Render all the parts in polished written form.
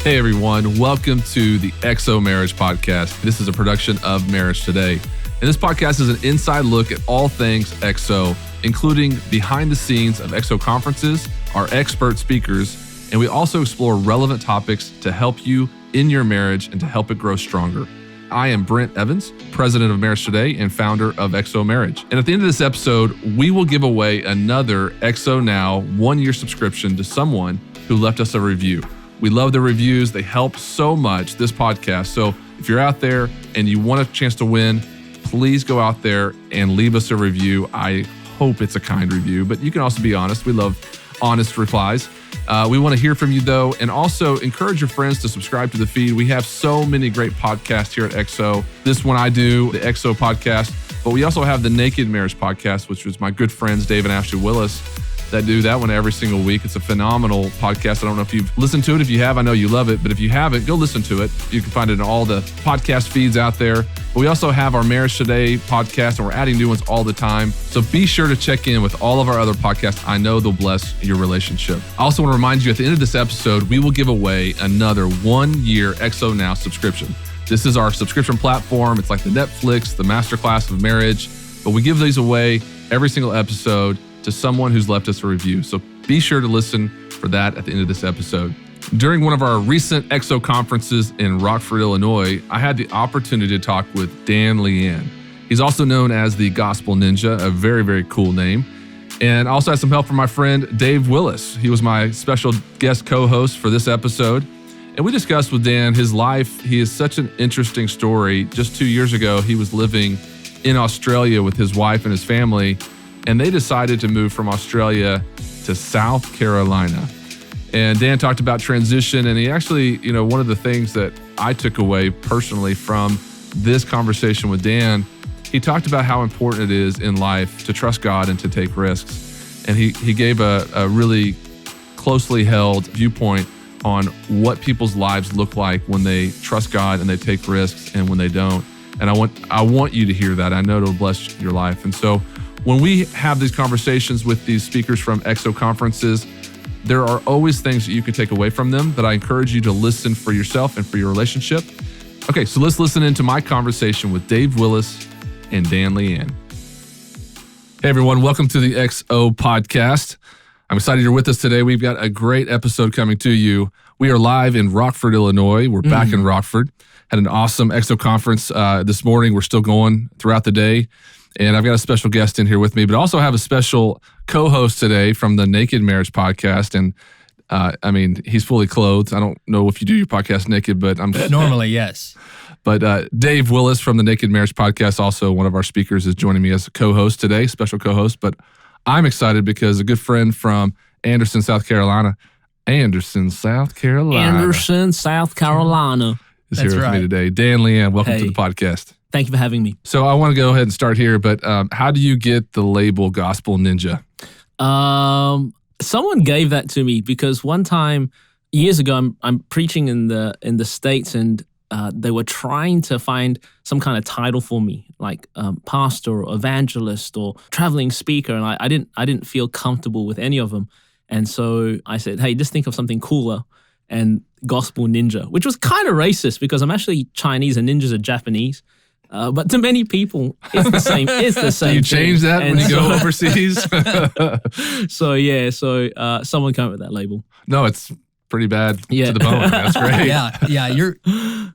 Hey everyone, welcome to the XO Marriage Podcast. This is a production of Marriage Today. And this podcast is an inside look at all things XO, including behind the scenes of XO conferences, our expert speakers, and we also explore relevant topics to help you in your marriage and to help it grow stronger. I am Brent Evans, president of Marriage Today and founder of XO Marriage. And at the end of this episode, we will give away another XO Now 1-year subscription to someone who left us a review. We love the reviews. They help so much, this podcast. So if you're out there and you want a chance to win, please go out there and leave us a review. I hope it's a kind review, but you can also be honest. We love honest replies. We want to hear from you though, and also encourage your friends to subscribe to the feed. We have so many great podcasts here at XO. This one I do, the XO podcast, but we also have the Naked Marriage podcast, which was my good friends, Dave and Ashley Willis, that do that one every single week. It's a phenomenal podcast. I don't know if you've listened to it. If you have, I know you love it, but if you haven't, go listen to it. You can find it in all the podcast feeds out there. But we also have our Marriage Today podcast, and we're adding new ones all the time. So be sure to check in with all of our other podcasts. I know they'll bless your relationship. I also want to remind you at the end of this episode, we will give away another 1-year XO Now subscription. This is our subscription platform. It's like the Netflix, the masterclass of marriage, but we give these away every single episode to someone who's left us a review. So be sure to listen for that at the end of this episode. During one of our recent XO conferences in Rockford, Illinois, I had the opportunity to talk with Dan Lian. He's also known as the Gospel Ninja, a very, very cool name. And I also had some help from my friend Dave Willis. He was my special guest co-host for this episode. And we discussed with Dan his life. He is such an interesting story. Just 2 years ago, he was living in Australia with his wife and his family, and they decided to move from Australia to South Carolina. And Dan talked about transition, and he actually, one of the things that I took away personally from this conversation with Dan, he talked about how important it is in life to trust God and to take risks. And he gave a really closely held viewpoint on what people's lives look like when they trust God and they take risks and when they don't. And I want you to hear that. I know it'll bless your life. And so when we have these conversations with these speakers from XO conferences, there are always things that you can take away from them that I encourage you to listen for yourself and for your relationship. Okay, so let's listen into my conversation with Dave Willis and Dan Lian. Hey everyone, welcome to the XO podcast. I'm excited you're with us today. We've got a great episode coming to you. We are live in Rockford, Illinois. We're back in Rockford. Had an awesome XO conference this morning. We're still going throughout the day. And I've got a special guest in here with me, but also have a special co-host today from the Naked Marriage Podcast. And he's fully clothed. I don't know if you do your podcast naked, but I'm normally, yes. But Dave Willis from the Naked Marriage Podcast, also one of our speakers, is joining me as a co-host today, special co-host. But I'm excited because a good friend from Anderson, South Carolina, is here with me today. Dan Lian, welcome to the podcast. Thank you for having me. So I want to go ahead and start here, but how do you get the label Gospel Ninja? Someone gave that to me because one time, years ago, I'm preaching in the States, and they were trying to find some kind of title for me, like pastor or evangelist or traveling speaker, and I didn't feel comfortable with any of them. And so I said, hey, just think of something cooler, and Gospel Ninja, which was kind of racist because I'm actually Chinese and ninjas are Japanese. But to many people, it's the same. It's the same. Do you change that when you go overseas? So someone came up with that label. No, it's pretty bad to the bone. That's great. Yeah.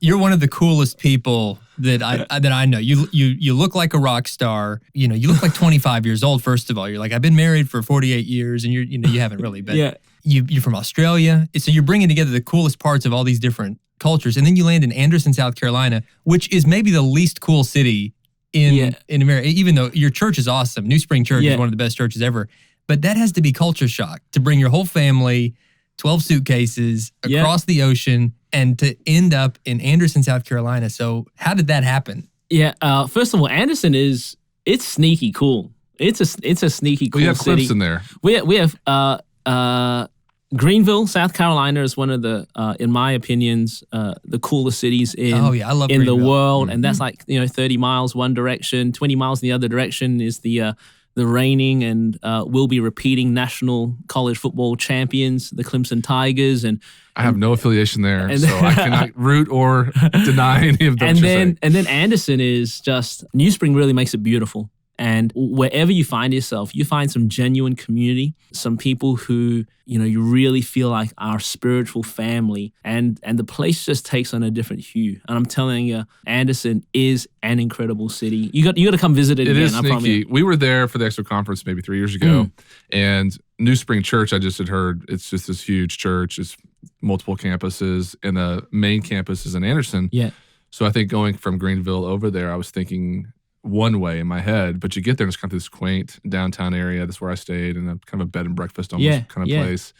You're one of the coolest people that I know. You look like a rock star. You look like 25 years old. First of all, you're like, I've been married for 48 years, and you haven't really been. Yeah. You're from Australia, so you're bringing together the coolest parts of all these different cultures, and then you land in Anderson, South Carolina, which is maybe the least cool city in America. Even though your church is awesome, New Spring Church is one of the best churches ever, but that has to be culture shock to bring your whole family, 12 suitcases across the ocean, and to end up in Anderson, South Carolina. So how did that happen? Yeah, first of all, Anderson it's sneaky cool. It's a sneaky cool city. We have clips in there. We have Greenville, South Carolina is one of the, in my opinions, the coolest cities in the world. Mm-hmm. And that's like, 30 miles one direction, 20 miles in the other direction is the the reigning and will be repeating national college football champions, the Clemson Tigers. And I have no affiliation there, so I cannot root or deny any of them. And then Anderson is just, New Spring really makes it beautiful. And wherever you find yourself, you find some genuine community, some people who, you really feel like are spiritual family, and the place just takes on a different hue. And I'm telling you, Anderson is an incredible city. You got to come visit it again. It is I sneaky. promise. We were there for the EXO conference maybe 3 years ago, and New Spring Church, I just had heard, it's just this huge church. It's multiple campuses, and the main campus is in Anderson. Yeah. So I think going from Greenville over there, I was thinking one way in my head, but you get there and it's kind of this quaint downtown area. That's where I stayed, in a kind of a bed and breakfast almost kind of place.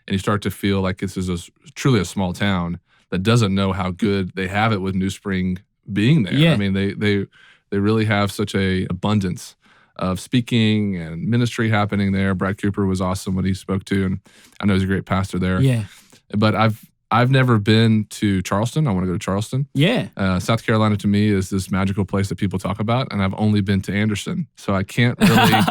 And you start to feel like this is truly a small town that doesn't know how good they have it with New Spring being there. Yeah. I mean, they really have such a abundance of speaking and ministry happening there. Brad Cooper was awesome when he spoke to, and I know he's a great pastor there. Yeah. But I've never been to Charleston. I want to go to Charleston. Yeah. South Carolina to me is this magical place that people talk about, and I've only been to Anderson, so I can't really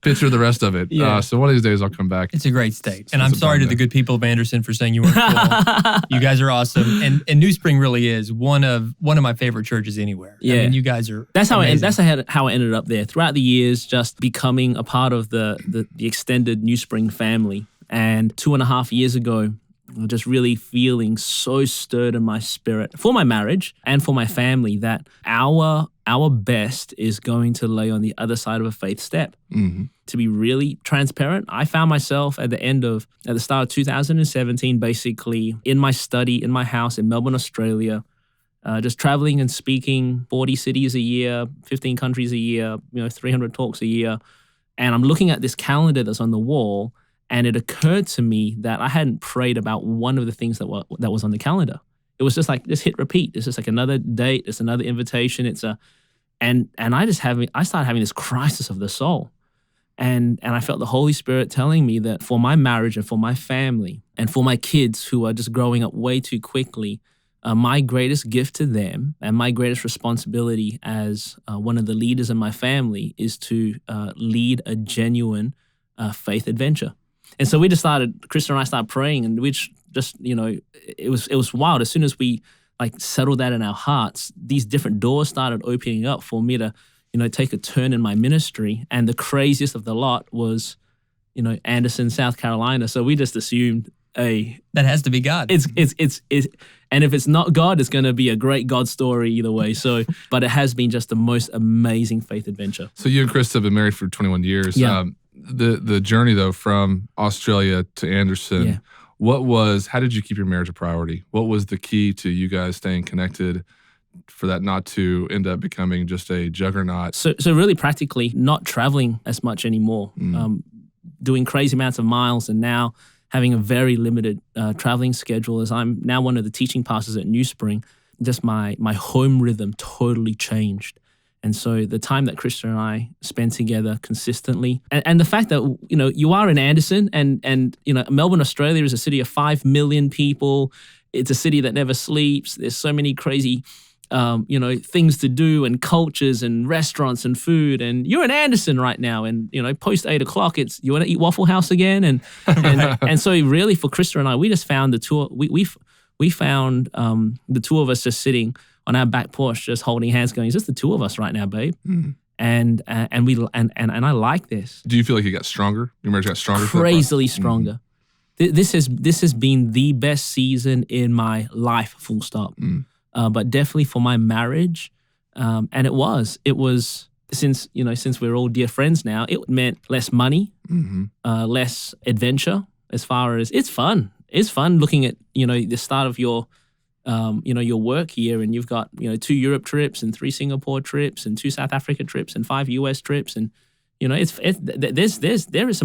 picture the rest of it. Yeah. So one of these days I'll come back. It's a great state. And I'm sorry to the good people of Anderson for saying you weren't cool. You guys are awesome. And New Spring really is one of my favorite churches anywhere. Yeah. I mean, you guys are That's how amazing. how I ended up there. Throughout the years, just becoming a part of the extended New Spring family. And 2.5 years ago, just really feeling so stirred in my spirit for my marriage and for my family that our best is going to lay on the other side of a faith step. Mm-hmm. To be really transparent, I found myself at the start of 2017, basically in my study, in my house in Melbourne, Australia, just traveling and speaking 40 cities a year, 15 countries a year, 300 talks a year. And I'm looking at this calendar that's on the wall, and it occurred to me that I hadn't prayed about one of the things that was on the calendar. It was just like, just hit repeat. It's just like another date. It's another invitation. And I started having this crisis of the soul. And I felt the Holy Spirit telling me that for my marriage and for my family and for my kids who are just growing up way too quickly, my greatest gift to them and my greatest responsibility as one of the leaders in my family is to lead a genuine faith adventure. And so Krista and I started praying, and we just, it was wild. As soon as we settled that in our hearts, these different doors started opening up for me to, take a turn in my ministry. And the craziest of the lot was, Anderson, South Carolina. So we just assumed, that has to be God. It's and if it's not God, it's going to be a great God story either way. So, but it has been just the most amazing faith adventure. So you and Chris have been married for 21 years. Yeah. The journey though from Australia to Anderson, how did you keep your marriage a priority? What was the key to you guys staying connected for that not to end up becoming just a juggernaut? So really practically not traveling as much anymore, doing crazy amounts of miles, and now having a very limited traveling schedule as I'm now one of the teaching pastors at New Spring. Just my home rhythm totally changed. And so the time that Krista and I spend together consistently, and the fact that, you are in Anderson and Melbourne, Australia is a city of 5 million people. It's a city that never sleeps. There's so many crazy, things to do and cultures and restaurants and food. And you're in Anderson right now. And, post 8 o'clock, you want to eat Waffle House again. And so really for Krista and I, we just found we found the two of us just sitting on our back porch, just holding hands, going, "It's just the two of us right now, babe." Mm. And I like this. Do you feel like you got stronger? Your marriage got stronger? Crazily stronger. Mm. This has been the best season in my life, full stop. Mm. But definitely for my marriage, and it was since we're all dear friends now, it meant less money, less adventure. As far as it's fun looking at the start of your work year, and you've got 2 Europe trips and 3 Singapore trips and 2 South Africa trips and 5 US trips, and there is some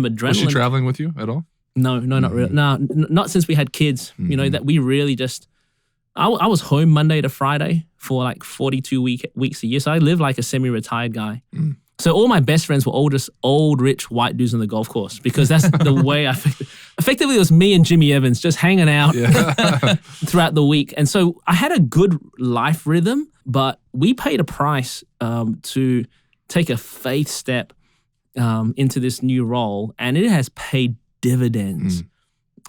adrenaline. Was she traveling with you at all? No, not really. No, not since we had kids. That we really just. I was home Monday to Friday for like 42 weeks a year, so I live like a semi-retired guy. Mm. So all my best friends were old, rich, white dudes on the golf course, because that's the way I effectively it was me and Jimmy Evans just hanging out throughout the week. And so I had a good life rhythm, but we paid a price to take a faith step into this new role, and it has paid dividends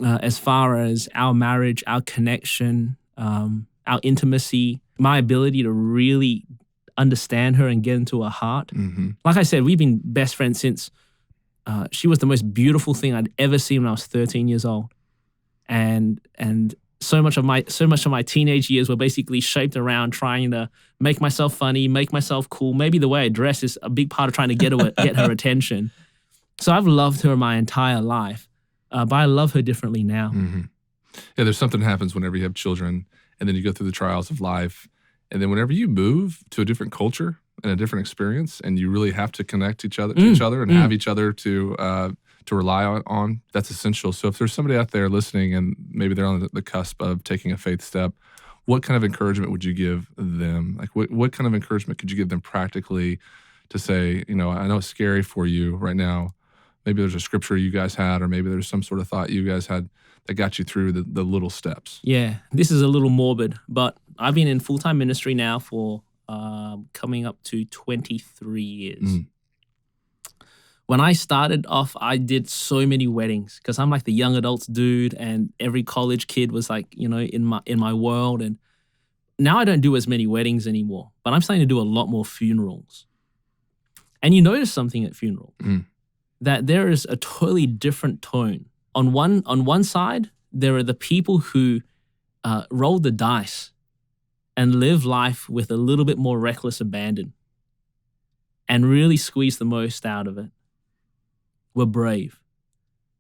as far as our marriage, our connection, our intimacy, my ability to really understand her and get into her heart. Like I said, we've been best friends since she was the most beautiful thing I'd ever seen when I was 13 years old. And so much of my teenage years were basically shaped around trying to make myself funny, make myself cool. Maybe the way I dress is a big part of trying to get her attention. So I've loved her my entire life, but I love her differently now. Yeah, there's something that happens whenever you have children, and then you go through the trials of life. And then whenever you move to a different culture and a different experience, and you really have to connect to each other and have each other to rely on, that's essential. So if there's somebody out there listening and maybe they're on the cusp of taking a faith step, what kind of encouragement would you give them? Like what kind of encouragement could you give them practically to say, I know it's scary for you right now. Maybe there's a scripture you guys had, or maybe there's some sort of thought you guys had that got you through the little steps. Yeah, this is a little morbid, but I've been in full-time ministry now for coming up to 23 years. When I started off, I did so many weddings because I'm like the young adults dude, and every college kid was like, in my world. And now I don't do as many weddings anymore, but I'm starting to do a lot more funerals. And you notice something at funeral, that there is a totally different tone. On one side, there are the people who roll the dice and live life with a little bit more reckless abandon and really squeeze the most out of it. We're brave.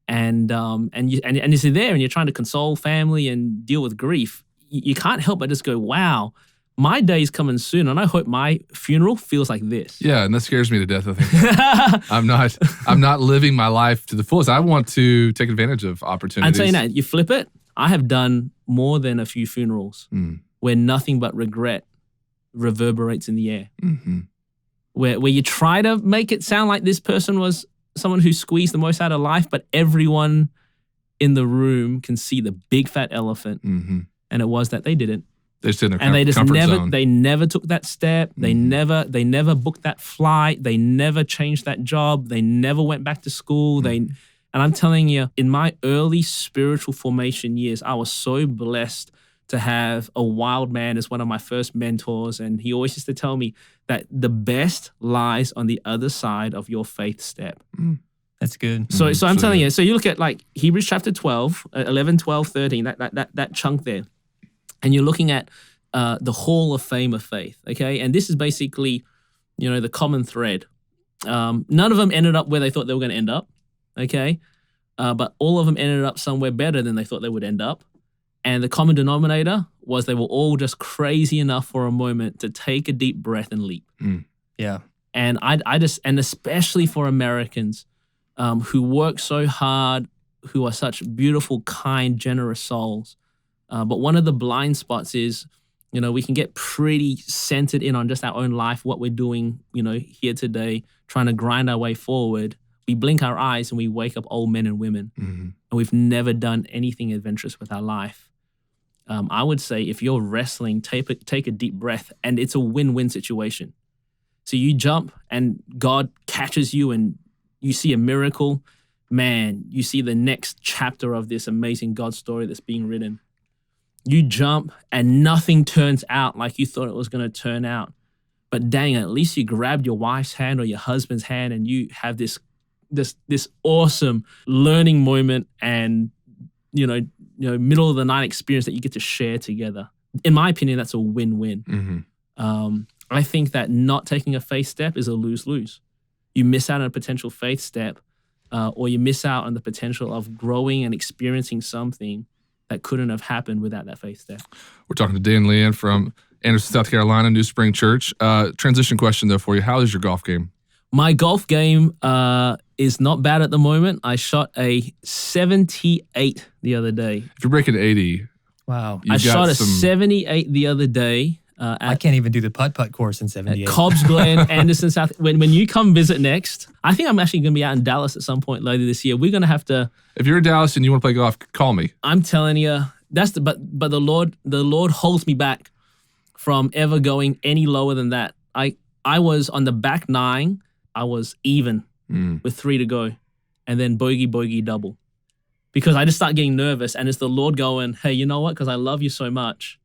And you're there and you're trying to console family and deal with grief. You can't help but just go, wow, my day's coming soon, and I hope my funeral feels like this. Yeah, and that scares me to death, I think. I'm not living my life to the fullest. I want to take advantage of opportunities. I'm saying that, you flip it, I have done more than a few funerals where nothing but regret reverberates in the air. Where you try to make it sound like this person was someone who squeezed the most out of life, but everyone in the room can see the big fat elephant, and it was that they didn't. They just didn't. And they just never took that step. They never booked that flight. They never changed that job. They never went back to school. And I'm telling you, in my early spiritual formation years, I was so blessed to have a wild man as one of my first mentors. And he always used to tell me that the best lies on the other side of your faith step. That's good. So I'm telling you, so you look at like Hebrews chapter 12, 11, 12, 13, that chunk there. And you're looking at the Hall of Fame of faith, okay? And this is basically, the common thread. None of them ended up where they thought they were going to end up, okay? But all of them ended up somewhere better than they thought they would end up. And the common denominator was they were all just crazy enough for a moment to take a deep breath and leap. Yeah. And and especially for Americans who work so hard, who are such beautiful, kind, generous souls. But one of the blind spots is, we can get pretty centered in on just our own life, what we're doing, here today, trying to grind our way forward. We blink our eyes and we wake up old men and women, and we've never done anything adventurous with our life. I would say if you're wrestling, take a deep breath, and it's a win-win situation. So you jump and God catches you and you see a miracle. Man, you see the next chapter of this amazing God story that's being written. You jump and nothing turns out like you thought it was going to turn out. But dang, at least you grabbed your wife's hand or your husband's hand and you have this awesome learning moment and, middle of the night experience that you get to share together. In my opinion, that's a win-win. I think that not taking a faith step is a lose-lose. You miss out on a potential faith step or you miss out on the potential of growing and experiencing something that couldn't have happened without that faith step. We're talking to Dan Lian from Anderson, South Carolina, New Spring Church. Transition question, though, for you. How is your golf game? My golf game is not bad at the moment. I shot a 78 the other day. If you're breaking 80, wow. I shot a 78 the other day. I can't even do the putt-putt course in 78. Cobbs Glen, Anderson, South. When you come visit next, I think I'm actually going to be out in Dallas at some point later this year. We're going to have to. If you're in Dallas and you want to play golf, call me. I'm telling you, but the Lord holds me back from ever going any lower than that. I was on the back nine. I was even with 3 to go, and then bogey, double. Because I just start getting nervous, and it's the Lord going, hey, you know what? Because I love you so much.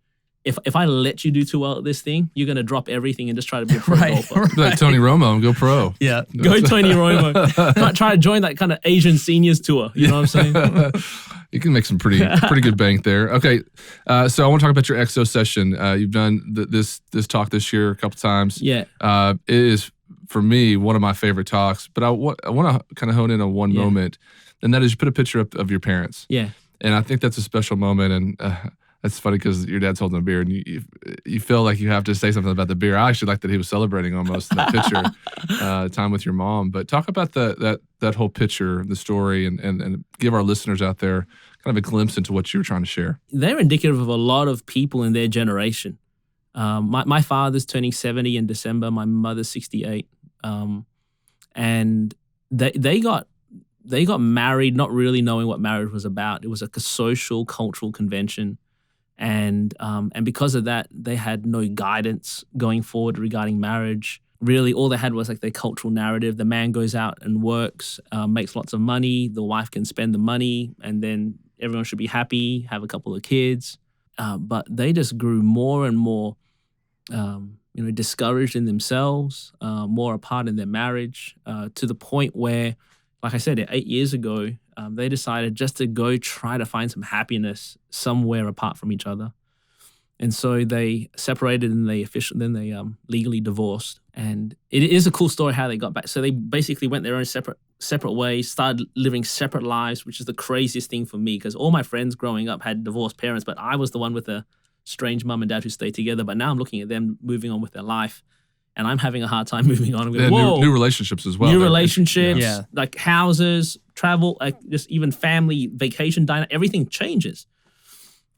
If I let you do too well at this thing, you're going to drop everything and just try to be a pro golfer. Like Tony Romo and go pro. Yeah. Go Tony Romo. Try to join that kind of Asian seniors tour. You know what I'm saying? You can make some pretty good bank there. Okay, so I want to talk about your XO session. You've done this talk this year a couple times. Yeah. It is, for me, one of my favorite talks, but I want to kind of hone in on one moment, and that is you put a picture up of your parents. Yeah. And I think that's a special moment, and that's funny because your dad's holding a beer, and you feel like you have to say something about the beer. I actually like that he was celebrating almost that picture, time with your mom. But talk about that whole picture, the story, and give our listeners out there kind of a glimpse into what you were trying to share. They're indicative of a lot of people in their generation. My father's turning 70 in December. My mother's 68, and they got married not really knowing what marriage was about. It was like a social, cultural convention. And because of that, they had no guidance going forward regarding marriage. Really, all they had was like their cultural narrative. The man goes out and works, makes lots of money. The wife can spend the money, and then everyone should be happy, have a couple of kids. But they just grew more and more, discouraged in themselves, more apart in their marriage, to the point where, like I said, 8 years ago, they decided just to go try to find some happiness somewhere apart from each other. And so they separated and they legally divorced. And it is a cool story how they got back. So they basically went their own separate ways, started living separate lives, which is the craziest thing for me because all my friends growing up had divorced parents, but I was the one with a strange mom and dad who stayed together. But now I'm looking at them moving on with their life. And I'm having a hard time moving on. I'm going, whoa. New relationships as well. New relationships, like houses, travel, like just even family, vacation, everything changes.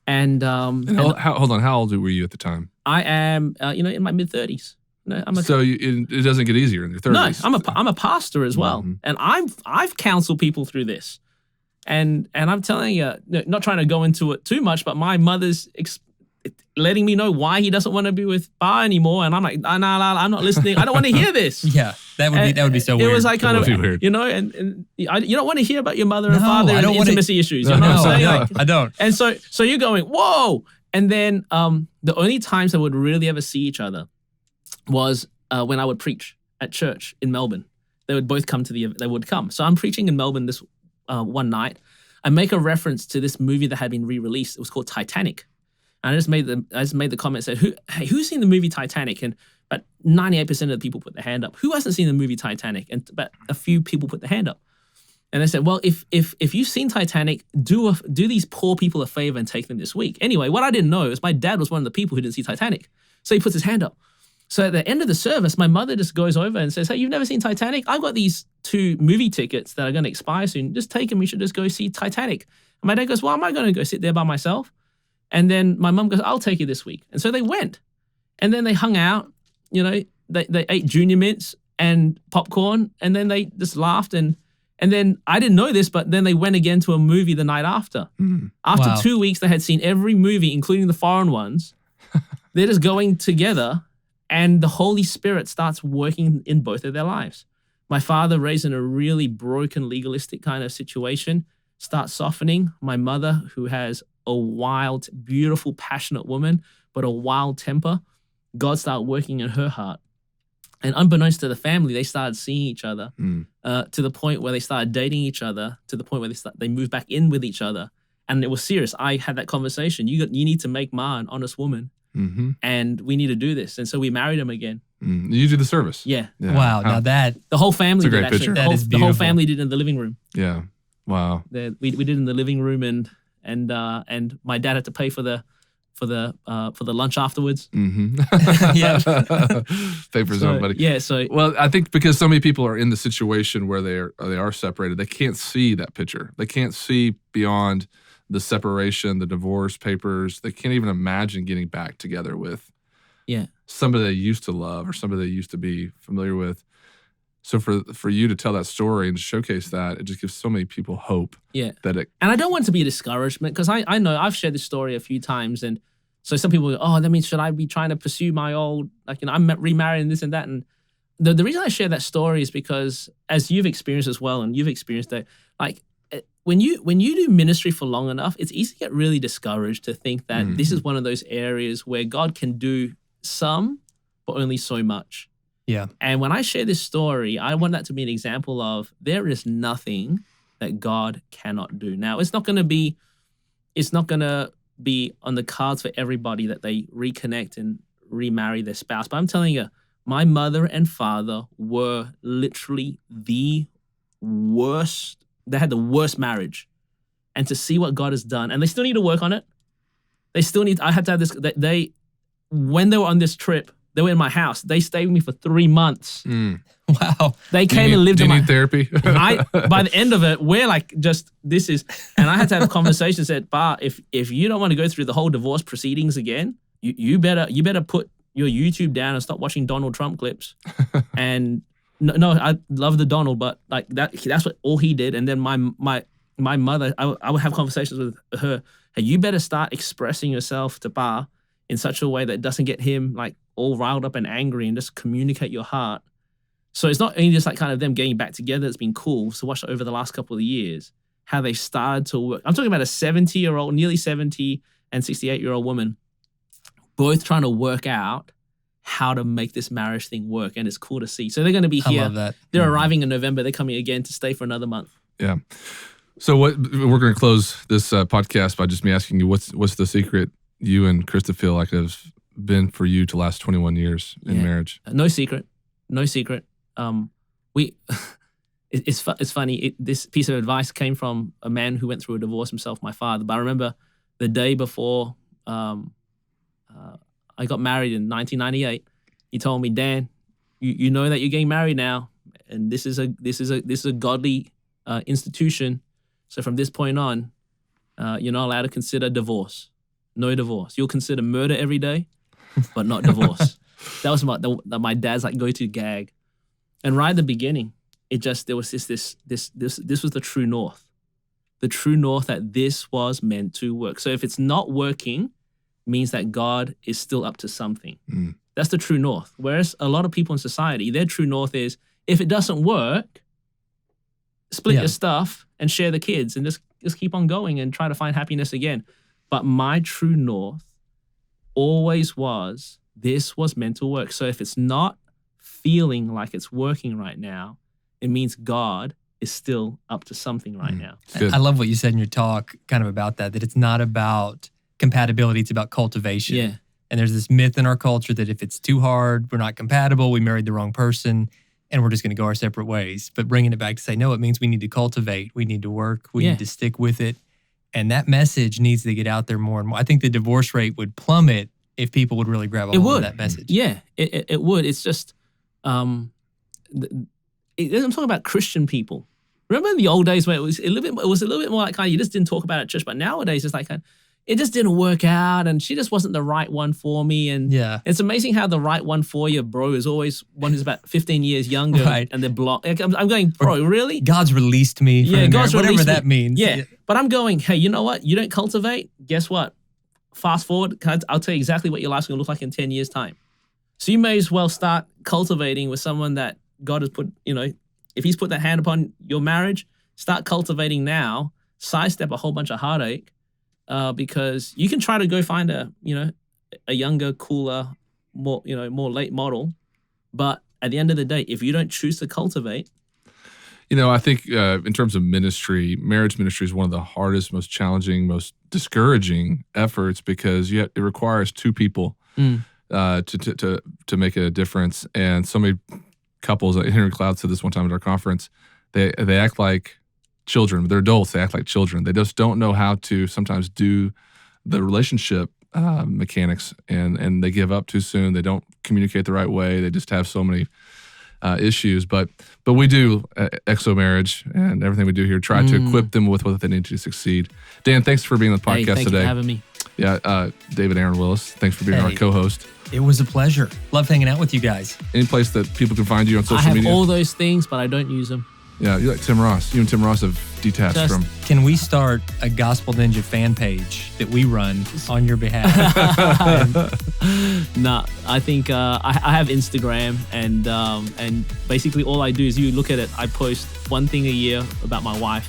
And hold on, how old were you at the time? I am, in my mid-30s. It doesn't get easier in your 30s. No, I'm a pastor as well, and I've counseled people through this, and I'm telling you, not trying to go into it too much, but my mother's letting me know why he doesn't want to be with Bar anymore, and I'm like, nah, I'm not listening. I don't want to hear this. Yeah, that would be so weird. It was like kind of weird. You don't want to hear about your mother and father and intimacy issues. You know what I'm saying? I don't. And so you're going, whoa. And then the only times they would really ever see each other was when I would preach at church in Melbourne. They would both come they would come. So I'm preaching in Melbourne this one night. I make a reference to this movie that had been re-released. It was called Titanic. And I just made the comment, said, who's seen the movie Titanic? And about 98% of the people put their hand up. Who hasn't seen the movie Titanic? And about a few people put their hand up. And they said, well, if you've seen Titanic, do these poor people a favor and take them this week. Anyway, what I didn't know is my dad was one of the people who didn't see Titanic. So he puts his hand up. So at the end of the service, my mother just goes over and says, hey, you've never seen Titanic? I've got these 2 movie tickets that are going to expire soon. Just take them. You should just go see Titanic. And my dad goes, well, am I going to go sit there by myself? And then my mum goes, I'll take you this week. And so they went. And then they hung out, they ate Junior Mints and popcorn, and then they just laughed. And then I didn't know this, but then they went again to a movie the night after. After 2 weeks, they had seen every movie, including the foreign ones. They're just going together, and the Holy Spirit starts working in both of their lives. My father, raised in a really broken, legalistic kind of situation, starts softening. My mother, who has a wild, beautiful, passionate woman, but a wild temper, God started working in her heart. And unbeknownst to the family, they started seeing each other to the point where they started dating each other, to the point where they moved back in with each other. And it was serious. I had that conversation. You need to make Ma an honest woman, and we need to do this. And so we married him again. You do the service. Yeah. Wow. Now that the whole family did actually. That is the whole family did in the living room. Yeah. Wow. We did in the living room, and my dad had to pay for the lunch afterwards. Yeah. Pay for somebody. Yeah. So well, I think because so many people are in the situation where they are separated, they can't see that picture. They can't see beyond the separation, the divorce papers. They can't even imagine getting back together with somebody they used to love or somebody they used to be familiar with. So for you to tell that story and showcase that, it just gives so many people hope. Yeah. And I don't want it to be a discouragement, because I know I've shared this story a few times, and so some people go, oh, that means should I be trying to pursue my old, I'm remarrying this and that? And the reason I share that story is because, as you've experienced as well, and you've experienced that, like when you do ministry for long enough, it's easy to get really discouraged, to think that this is one of those areas where God can do some, but only so much. Yeah. And when I share this story, I want that to be an example of there is nothing that God cannot do. Now, it's not going to be on the cards for everybody that they reconnect and remarry their spouse. But I'm telling you, my mother and father were literally the worst. They had the worst marriage. And to see what God has done, and they still need to work on it. I had to have this, when they were on this trip, they were in my house. They stayed with me for 3 months. Wow. They came and lived in my... Do you need therapy? By the end of it, we're like, and I had to have a conversation that said, "Bah, if you don't want to go through the whole divorce proceedings again, you better put your YouTube down and stop watching Donald Trump clips." And no, I love the Donald, but like that's what all he did. And then my mother, I would have conversations with her. Hey, you better start expressing yourself to Bah in such a way that doesn't get him like all riled up and angry, and just communicate your heart. So it's not only just like kind of them getting back together that's been cool. So watch over the last couple of years, how they started to work. I'm talking about a 70-year-old, nearly 70, and 68-year-old woman, both trying to work out how to make this marriage thing work. And it's cool to see. So they're going to be here. I love that. They're arriving in November. They're coming again to stay for another month. Yeah. So we're going to close this podcast by just me asking you, what's the secret you and Krista feel like has been for you to last 21 years in marriage? No secret. It's funny. This piece of advice came from a man who went through a divorce himself, my father. But I remember the day before I got married in 1998. He told me, "Dan, you know that you're getting married now, and this is a godly institution. So from this point on, you're not allowed to consider divorce. No divorce. You'll consider murder every day, but not divorce." That was my dad's like go-to gag. And right at the beginning, there was this was the true north. The true north that this was meant to work. So if it's not working, means that God is still up to something. That's the true north. Whereas a lot of people in society, their true north is, if it doesn't work, split your stuff and share the kids and just keep on going and try to find happiness again. But my true north always was, this was meant to work. So if it's not feeling like it's working right now, it means God is still up to something right now. I love what you said in your talk kind of about that it's not about compatibility, it's about cultivation. Yeah. And there's this myth in our culture that if it's too hard, we're not compatible, we married the wrong person, and we're just going to go our separate ways. But bringing it back to say, no, it means we need to cultivate, we need to work, we need to stick with it. And that message needs to get out there more and more. I think the divorce rate would plummet if people would really grab a hold of that message. Yeah, it would. It's just, I'm talking about Christian people. Remember in the old days where it was a little bit more like kind of, you just didn't talk about it at church, but nowadays it's like, it just didn't work out and she just wasn't the right one for me. And it's amazing how the right one for you, bro, is always one who's about 15 years younger and they're blocked. Like, I'm going, bro, really? God's released me from God's whatever that means. Yeah. But I'm going, hey, you know what? You don't cultivate, guess what? Fast forward, I'll tell you exactly what your life's going to look like in 10 years' time. So you may as well start cultivating with someone that God has put, if he's put that hand upon your marriage, start cultivating now, sidestep a whole bunch of heartache, because you can try to go find a younger, cooler, more late model. But at the end of the day, if you don't choose to cultivate. I think in terms of ministry, marriage ministry is one of the hardest, most challenging, most discouraging efforts because it requires two people to make a difference. And so many couples, Henry Cloud said this one time at our conference, they act like children. They're adults. They act like children. They just don't know how to sometimes do the relationship mechanics, and they give up too soon. They don't communicate the right way. They just have so many issues. But we do Exo Marriage and everything we do here try to equip them with what they need to succeed. Dan, thanks for being on the podcast today. Thanks for having me. Yeah, David Aaron Willis, thanks for being our co-host. It was a pleasure. Love hanging out with you guys. Any place that people can find you on social media? I have all those things, but I don't use them. Yeah, you're like Tim Ross. You and Tim Ross have detached Just- from. Can we start a Gospel Ninja fan page that we run on your behalf? Nah, I think I have Instagram, and basically all I do is you look at it. I post one thing a year about my wife,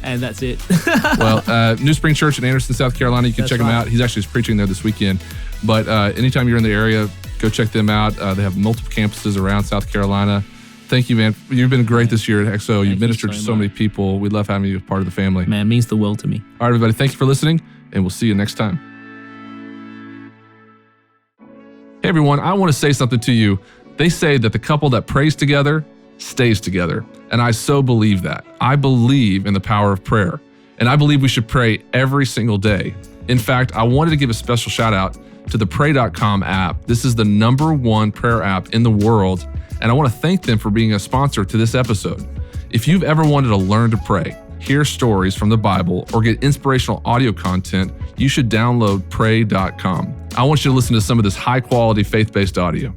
and that's it. Well, New Spring Church in Anderson, South Carolina. You can That's check him right. out. He's actually preaching there this weekend. But anytime you're in the area, go check them out. They have multiple campuses around South Carolina. Thank you, man. You've been great this year at XO. You've Thank ministered you to so so many much. people. We love having you as part of the family. Man, it means the world to me. All right, everybody. Thank you for listening, and we'll see you next time. Hey, everyone. I want to say something to you. They say that the couple that prays together stays together. And I so believe that. I believe in the power of prayer. And I believe we should pray every single day. In fact, I wanted to give a special shout out to the pray.com app. This is the #1 prayer app in the world. And I want to thank them for being a sponsor to this episode. If you've ever wanted to learn to pray, hear stories from the Bible, or get inspirational audio content, you should download pray.com. I want you to listen to some of this high-quality faith-based audio.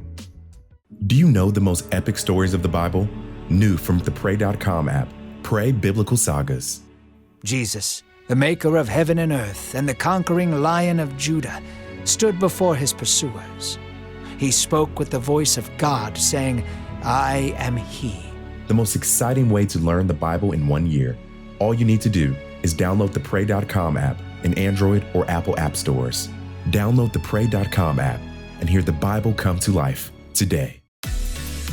Do you know the most epic stories of the Bible? New from the Pray.com app, Pray Biblical Sagas. Jesus, the maker of heaven and earth and the conquering Lion of Judah, stood before his pursuers. He spoke with the voice of God, saying, "I am he." The most exciting way to learn the Bible in 1 year. All you need to do is download the Pray.com app in Android or Apple app stores. Download the Pray.com app and hear the Bible come to life today.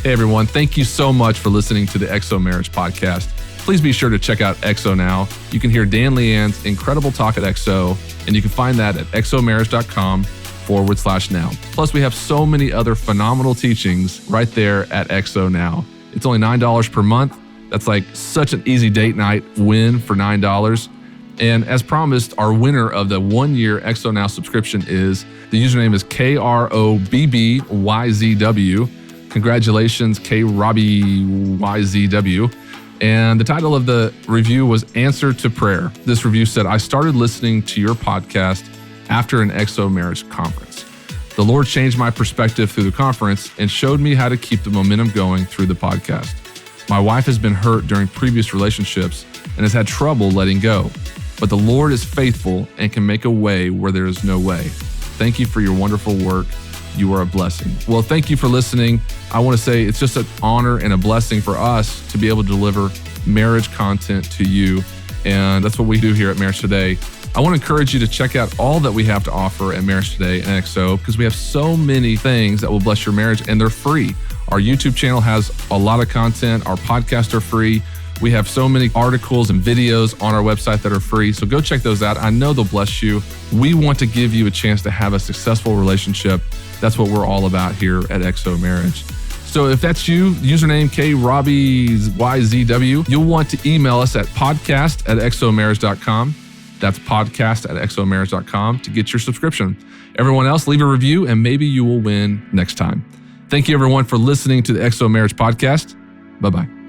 Hey, everyone. Thank you so much for listening to the XO Marriage Podcast. Please be sure to check out XO Now. You can hear Dan Lian's incredible talk at XO, and you can find that at xomarriage.com/now. Plus, we have so many other phenomenal teachings right there at XO Now. It's only $9 per month. That's like such an easy date night win for $9. And as promised, our winner of the 1-year XO Now subscription is, the username is KROBBYZW. Congratulations, KRobbieYZW. And the title of the review was Answer to Prayer. This review said, I started listening to your podcast after an XO Marriage conference. The Lord changed my perspective through the conference and showed me how to keep the momentum going through the podcast. My wife has been hurt during previous relationships and has had trouble letting go. But the Lord is faithful and can make a way where there is no way. Thank you for your wonderful work. You are a blessing. Well, thank you for listening. I want to say it's just an honor and a blessing for us to be able to deliver marriage content to you. And that's what we do here at Marriage Today. I want to encourage you to check out all that we have to offer at Marriage Today and XO, because we have so many things that will bless your marriage, and they're free. Our YouTube channel has a lot of content. Our podcasts are free. We have so many articles and videos on our website that are free. So go check those out. I know they'll bless you. We want to give you a chance to have a successful relationship. That's what we're all about here at XO Marriage. So if that's you, username KRobbieYZW, you'll want to email us at podcast@xomarriage.com. That's podcast@xomarriage.com to get your subscription. Everyone else, leave a review and maybe you will win next time. Thank you, everyone, for listening to the XO Marriage Podcast. Bye-bye.